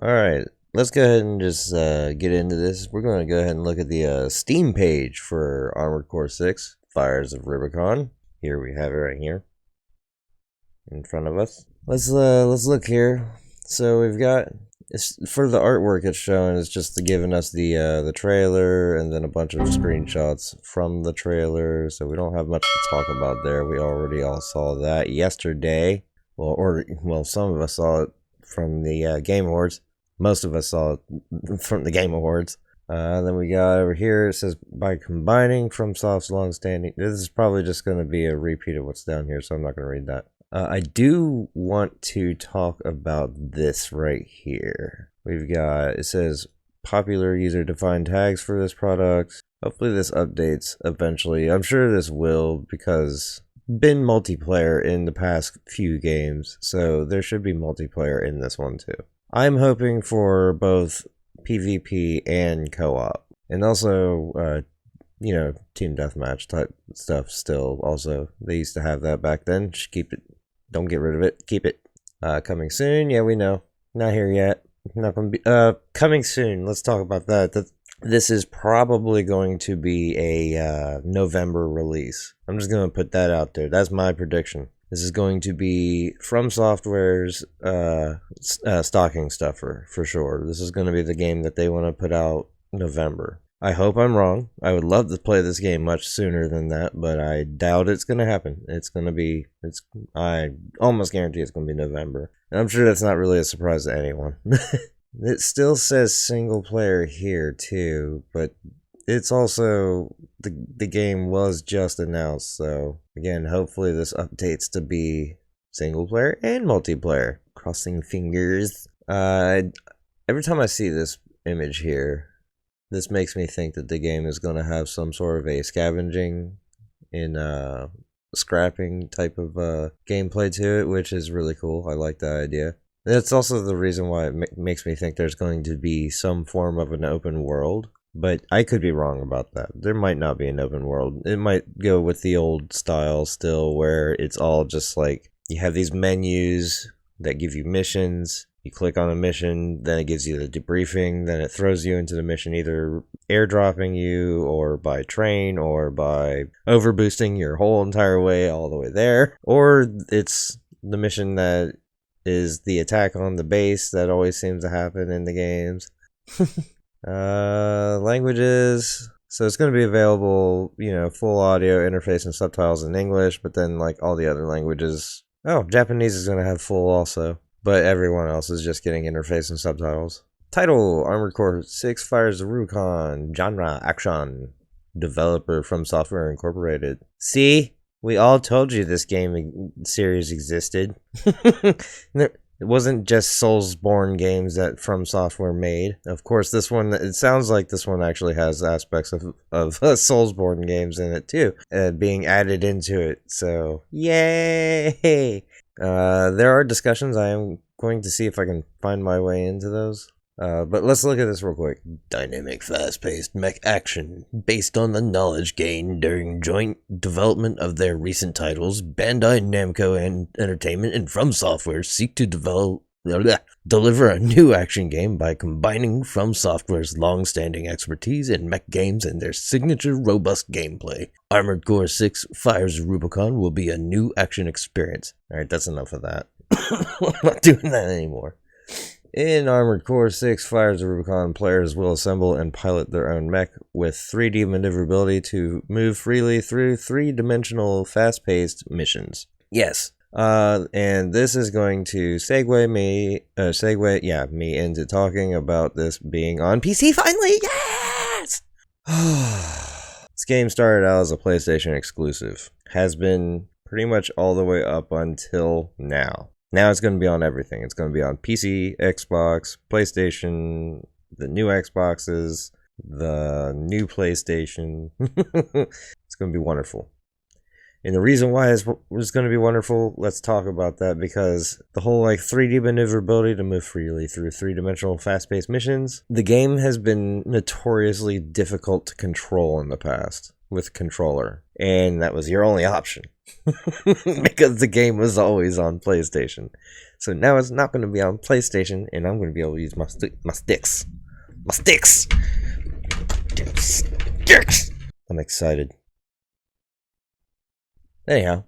Alright, let's go ahead and just get into this. We're going to go ahead and look at the Steam page for Armored Core 6, Fires of Rubicon. Here we have it right here in front of us. Let's look here. So we've got, for the artwork it's showing, it's just giving us the trailer and then a bunch of screenshots from the trailer. So we don't have much to talk about there. We already all saw that yesterday. Well, some of us saw it from the Game Awards. Most of us saw it from the Game Awards. Then we got over here, it says, by combining FromSoft's long-standing... This is probably just going to be a repeat of what's down here, so I'm not going to read that. I do want to talk about this right here. We've got, it says, popular user-defined tags for this product. Hopefully this updates eventually. I'm sure this will, because been multiplayer in the past few games, so there should be multiplayer in this one too. I'm hoping for both PvP and co-op, and also team deathmatch type stuff still. Also, they used to have that back then. Just keep it, don't get rid of it, keep it. Coming soon, yeah, we know, not here yet, not gonna be coming soon. Let's talk about that. This is probably going to be a November release. I'm just going to put that out there. That's my prediction. This is going to be From Software's stocking stuffer, for sure. This is going to be the game that they want to put out November. I hope I'm wrong. I would love to play this game much sooner than that, but I doubt it's going to happen. I almost guarantee it's going to be November. And I'm sure that's not really a surprise to anyone. It still says single player here too, but it's also, the game was just announced, so again, hopefully this updates to be single player and multiplayer. Crossing fingers. Every time I see this image here, this makes me think that the game is going to have some sort of a scavenging and scrapping type of gameplay to it, which is really cool. I like that idea. That's also the reason why it makes me think there's going to be some form of an open world, but I could be wrong about that. There might not be an open world. It might go with the old style still, where it's all just like, you have these menus that give you missions. You click on a mission, then it gives you the debriefing, then it throws you into the mission, either airdropping you or by train or by overboosting your whole entire way all the way there. Or it's the mission that is the attack on the base that always seems to happen in the games. Languages. So it's going to be available, full audio, interface, and subtitles in English, but then like all the other languages. Oh, Japanese is going to have full also, but everyone else is just getting interface and subtitles. Title: Armored Core 6 Fires of Rubicon. Genre: action. Developer: From Software Incorporated. See? We all told you this game series existed. It wasn't just Soulsborne games that From Software made. Of course, this one, it sounds like this one actually has aspects of Soulsborne games in it too, being added into it. So, yay! There are discussions. I am going to see if I can find my way into those. But let's look at this real quick. Dynamic, fast-paced mech action. Based on the knowledge gained during joint development of their recent titles, Bandai Namco Entertainment and From Software seek to deliver a new action game by combining From Software's long-standing expertise in mech games and their signature robust gameplay. Armored Core 6 Fires of Rubicon will be a new action experience. Alright, that's enough of that. I'm not doing that anymore. In Armored Core 6 Fires of Rubicon, players will assemble and pilot their own mech with 3D maneuverability to move freely through three-dimensional, fast-paced missions. Yes, and this is going to segue me into talking about this being on PC finally. Yes! This game started out as a PlayStation exclusive. Has been pretty much all the way up until now. Now it's going to be on everything. It's going to be on PC, Xbox, PlayStation, the new Xboxes, the new PlayStation. It's going to be wonderful. And the reason why it's going to be wonderful, let's talk about that, because the whole 3D maneuverability to move freely through three-dimensional fast-paced missions, the game has been notoriously difficult to control in the past. with controller, and that was your only option because the game was always on PlayStation. So now it's not going to be on PlayStation, and I'm going to be able to use my sticks. My sticks! Sticks! I'm excited. Anyhow,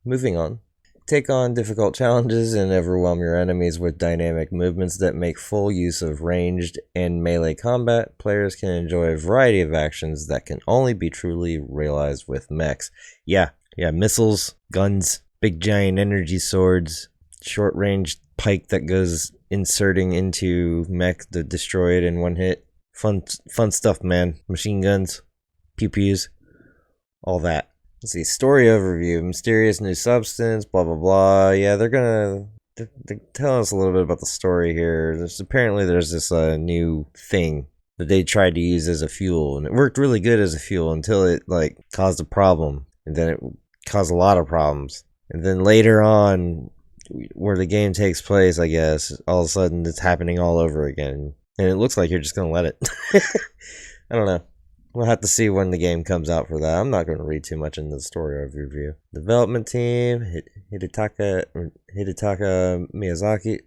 moving on. Take on difficult challenges and overwhelm your enemies with dynamic movements that make full use of ranged and melee combat. Players can enjoy a variety of actions that can only be truly realized with mechs. Yeah, missiles, guns, big giant energy swords, short range pike that goes inserting into mech to destroy it in one hit. Fun stuff, man. Machine guns, pew-pews, all that. Let's see, story overview, mysterious new substance, blah, blah, blah. Yeah, they're telling us a little bit about the story here. Apparently there's this new thing that they tried to use as a fuel, and it worked really good as a fuel until it, like, caused a problem, and then it caused a lot of problems. And then later on, where the game takes place, I guess, all of a sudden it's happening all over again. And it looks like you're just gonna let it. I don't know. We'll have to see when the game comes out for that. I'm not going to read too much into the story overview. Development team, Hidetaka Miyazaki,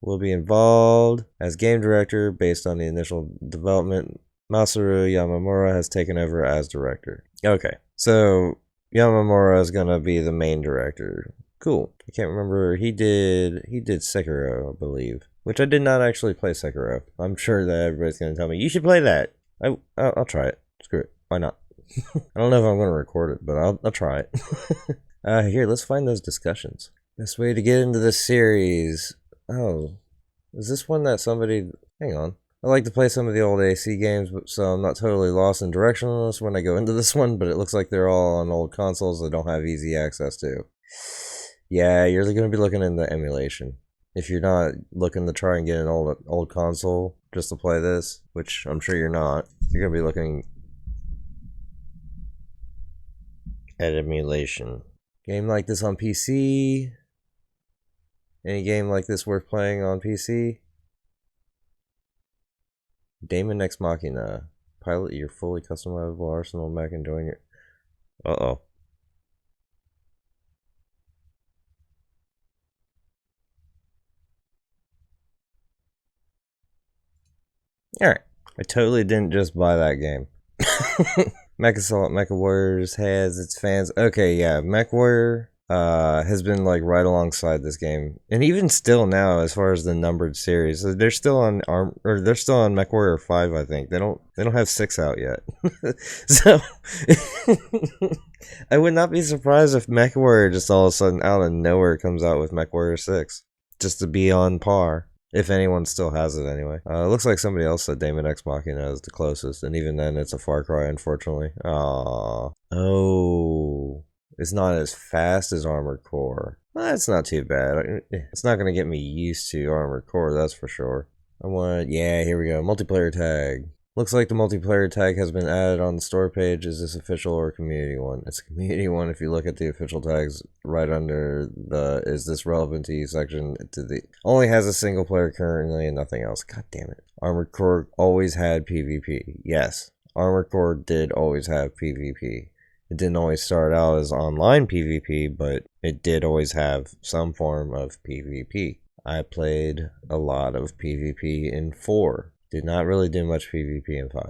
will be involved as game director based on the initial development. Masaru Yamamura has taken over as director. Okay, so Yamamura is going to be the main director. Cool. I can't remember. He did Sekiro, I believe, which I did not actually play Sekiro. I'm sure that everybody's going to tell me, you should play that. I'll try it. Screw it. Why not? I don't know if I'm going to record it, but I'll try it. Here, let's find those discussions. Best way to get into this series. Oh, is this one that somebody... Hang on. I like to play some of the old AC games, so I'm not totally lost in directionless when I go into this one, but it looks like they're all on old consoles that don't have easy access to. Yeah, you're going to be looking into emulation. If you're not looking to try and get an old console just to play this, which I'm sure you're not, you're going to be looking at emulation. Game like this on PC? Any game like this worth playing on PC? Daemon X Machina. Pilot your fully customizable Arsenal mech and join your... Uh-oh. Alright, I totally didn't just buy that game. Mecha Warriors has its fans. Okay, yeah, MechWarrior has been like right alongside this game, and even still now, as far as the numbered series, they're still on they're still on MechWarrior 5. I think they don't have 6 out yet. So I would not be surprised if MechWarrior just all of a sudden out of nowhere comes out with MechWarrior 6, just to be on par. If anyone still has it anyway. It looks like somebody else said Daemon X Machina is the closest, and even then it's a far cry, unfortunately. Aww. Oh. It's not as fast as Armored Core. Well, that's not too bad. It's not going to get me used to Armored Core, that's for sure. Yeah, here we go. Multiplayer tag. Looks like the multiplayer tag has been added on the store page. Is this official or community one? It's a community one. If you look at the official tags right under the is this relevant to you section, only has a single player currently and nothing else. God damn it. Armored Core always had PvP. Yes, Armored Core did always have PvP. It didn't always start out as online PvP, but it did always have some form of PvP. I played a lot of PvP in 4. Did not really do much PvP in 5.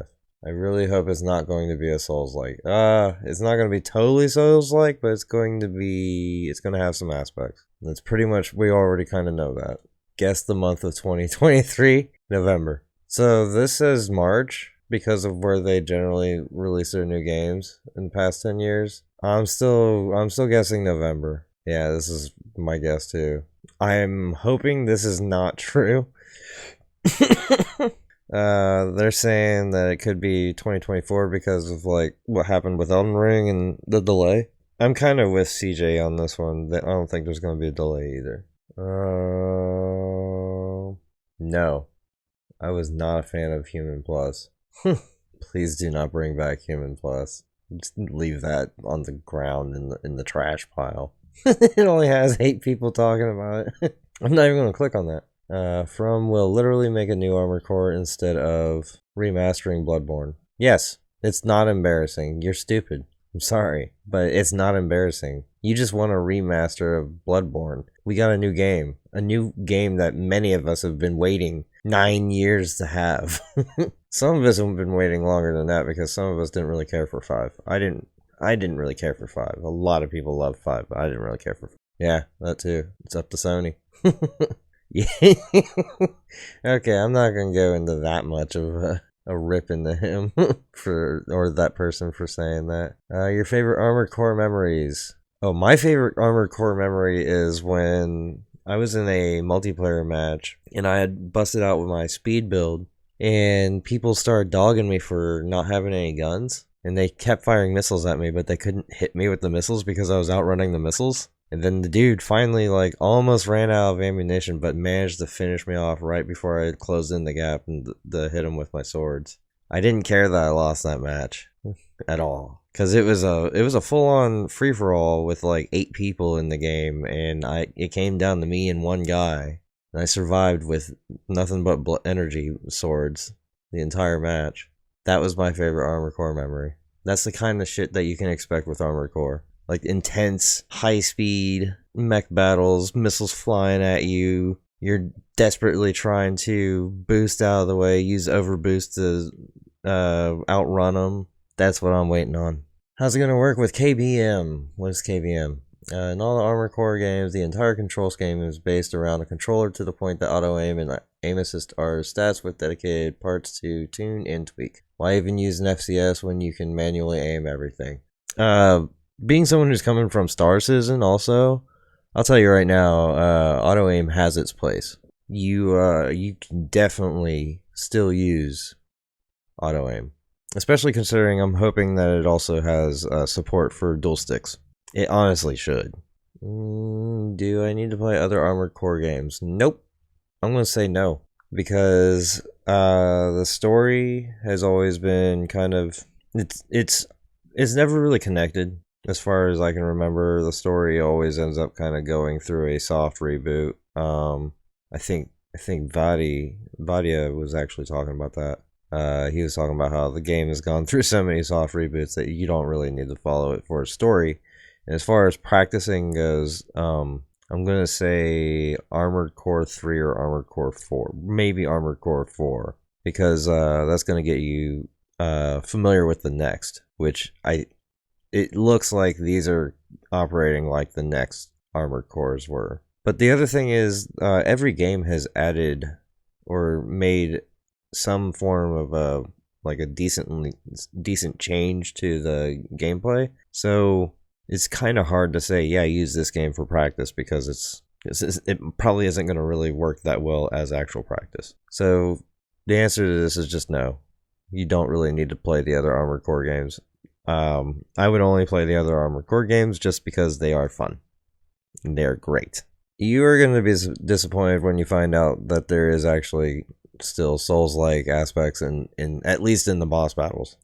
I really hope it's not going to be a Souls-like. It's not going to be totally Souls-like, but it's going to have some aspects. That's pretty much, we already kind of know that. Guess the month of 2023, November. So this says March because of where they generally release their new games in the past 10 years. I'm still guessing November. Yeah, this is my guess too. I'm hoping this is not true. They're saying that it could be 2024 because of like what happened with Elden Ring and the delay. I'm kind of with CJ on this one. I don't think there's going to be a delay either. No. I was not a fan of Human Plus. Please do not bring back Human Plus. Just leave that on the ground in the trash pile. It only has 8 people talking about it. I'm not even going to click on that. From will literally make a new Armored Core instead of remastering Bloodborne. Yes, It's not embarrassing. You're stupid. I'm sorry, but it's not embarrassing. You just want a remaster of Bloodborne. We got a new game. A new game that many of us have been waiting 9 years to have. Some of us have been waiting longer than that because some of us didn't really care for 5. I didn't really care for 5. A lot of people love 5, but I didn't really care for 5. Yeah, that too. It's up to Sony. Yeah. Okay, I'm not gonna go into that much of a rip into him or that person for saying that. Your favorite Armored Core memories? Oh, my favorite Armored Core memory is when I was in a multiplayer match and I had busted out with my speed build and people started dogging me for not having any guns. And they kept firing missiles at me, but they couldn't hit me with the missiles because I was outrunning the missiles. And then the dude finally, like, almost ran out of ammunition, but managed to finish me off right before I closed in the gap and hit him with my swords. I didn't care that I lost that match at all, because it was a full-on free-for-all with like 8 people in the game, and it came down to me and one guy, and I survived with nothing but energy swords the entire match. That was my favorite Armored Core memory. That's the kind of shit that you can expect with Armored Core. Like intense, high-speed mech battles, missiles flying at you. You're desperately trying to boost out of the way, use overboost to outrun them. That's what I'm waiting on. How's it going to work with KBM? What is KBM? In all the Armored Core games, the entire control scheme is based around a controller to the point that auto-aim and aim assist are stats with dedicated parts to tune and tweak. Why even use an FCS when you can manually aim everything? Being someone who's coming from Star Citizen also, I'll tell you right now, auto-aim has its place. You can definitely still use auto-aim. Especially considering I'm hoping that it also has support for dual sticks. It honestly should. Do I need to play other Armored Core games? Nope. I'm going to say no. Because the story has always been kind of... It's never really connected. As far as I can remember, the story always ends up kind of going through a soft reboot. I think Vadia was actually talking about that. He was talking about how the game has gone through so many soft reboots that you don't really need to follow it for a story. And as far as practicing goes, I'm going to say Armored Core 3 or Armored Core 4. Maybe Armored Core 4. Because that's going to get you familiar with the next. Which it looks like these are operating like the next Armored Cores were. But the other thing is, every game has added or made some form of a decent change to the gameplay. So it's kind of hard to say, yeah, use this game for practice, because it probably isn't going to really work that well as actual practice. So the answer to this is just no. You don't really need to play the other Armored Core games. I would only play the other Armored Core games just because they are fun. They're great. You are going to be disappointed when you find out that there is actually still Souls-like aspects in at least in the boss battles.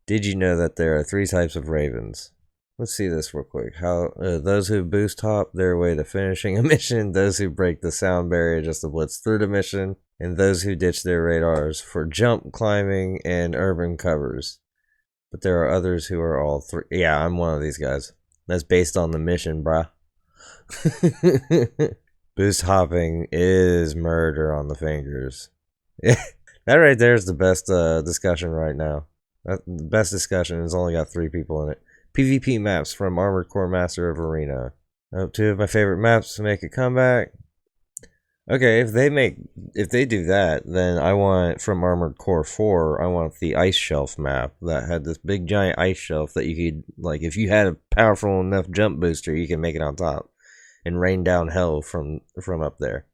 Did you know that there are 3 types of ravens? Let's see this real quick. How those who boost hop their way to finishing a mission, those who break the sound barrier just to blitz through the mission, and those who ditch their radars for jump, climbing, and urban covers. But there are others who are all 3. Yeah, I'm one of these guys. That's based on the mission, bruh. Boost hopping is murder on the fingers. That right there is the best discussion right now. The best discussion has only got 3 people in it. PvP maps from Armored Core Master of Arena. 2 of my favorite maps to make a comeback. Okay, if they do that, then I want, from Armored Core 4, I want the ice shelf map that had this big giant ice shelf that you could, like, if you had a powerful enough jump booster, you can make it on top and rain down hell from up there.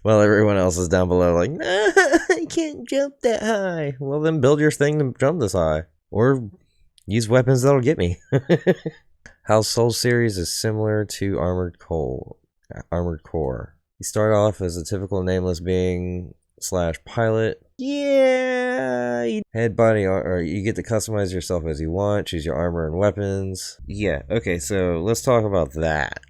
While everyone else is down below like, nah, I can't jump that high. Well, then build your thing to jump this high. Or use weapons that'll get me. How Soul Series is similar to Armored Core. You start off as a typical nameless being / pilot. Yeah. Head, body, or you get to customize yourself as you want. Choose your armor and weapons. Yeah. Okay. So let's talk about that.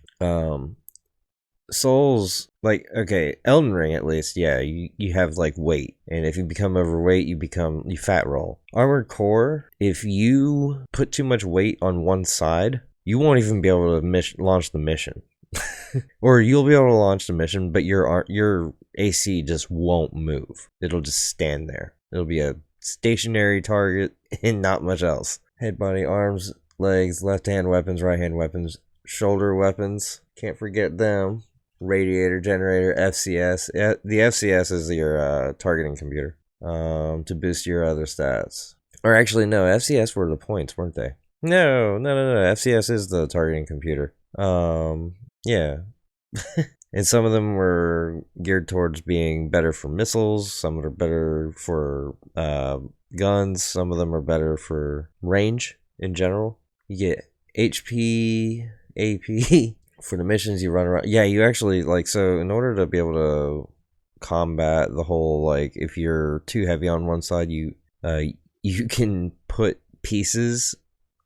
Souls, like, okay, Elden Ring at least, yeah, you have like weight, and if you become overweight, you fat roll. Armored Core, if you put too much weight on one side, you won't even be able to launch the mission. Or you'll be able to launch the mission, but your AC just won't move. It'll just stand there. It'll be a stationary target and not much else. Head, body, arms, legs, left hand weapons, right hand weapons, shoulder weapons. Can't forget them. Radiator, generator, FCS. The FCS is your targeting computer to boost your other stats. Or actually, no, FCS were the points, weren't they? No. FCS is the targeting computer. Yeah. And some of them were geared towards being better for missiles. Some are better for guns. Some of them are better for range in general. You get HP, AP. For the missions you run around, yeah, you actually like, so in order to be able to combat the whole, like, if you're too heavy on one side, you can put pieces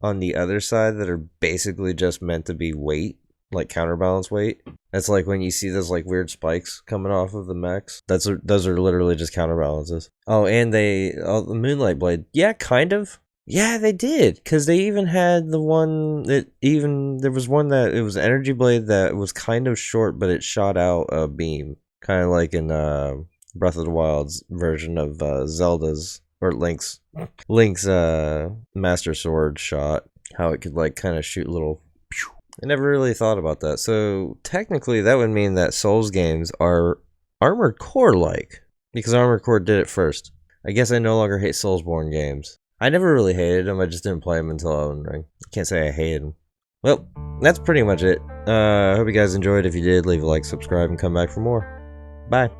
on the other side that are basically just meant to be weight, like counterbalance weight. That's like when you see those like weird spikes coming off of the mechs. Those are literally just counterbalances. Oh, and the Moonlight Blade, yeah, kind of. Yeah, they did, because they even had the one that there was one that it was an energy blade that was kind of short, but it shot out a beam, kind of like in Breath of the Wild's version of Zelda's or Link's Master Sword shot. How it could like kind of shoot little. I never really thought about that. So technically, that would mean that Souls games are Armored Core like, because Armored Core did it first. I guess I no longer hate Soulsborne games. I never really hated them, I just didn't play them until Elden Ring. I can't say I hated them. Well, that's pretty much it. I hope you guys enjoyed. If you did, leave a like, subscribe, and come back for more. Bye.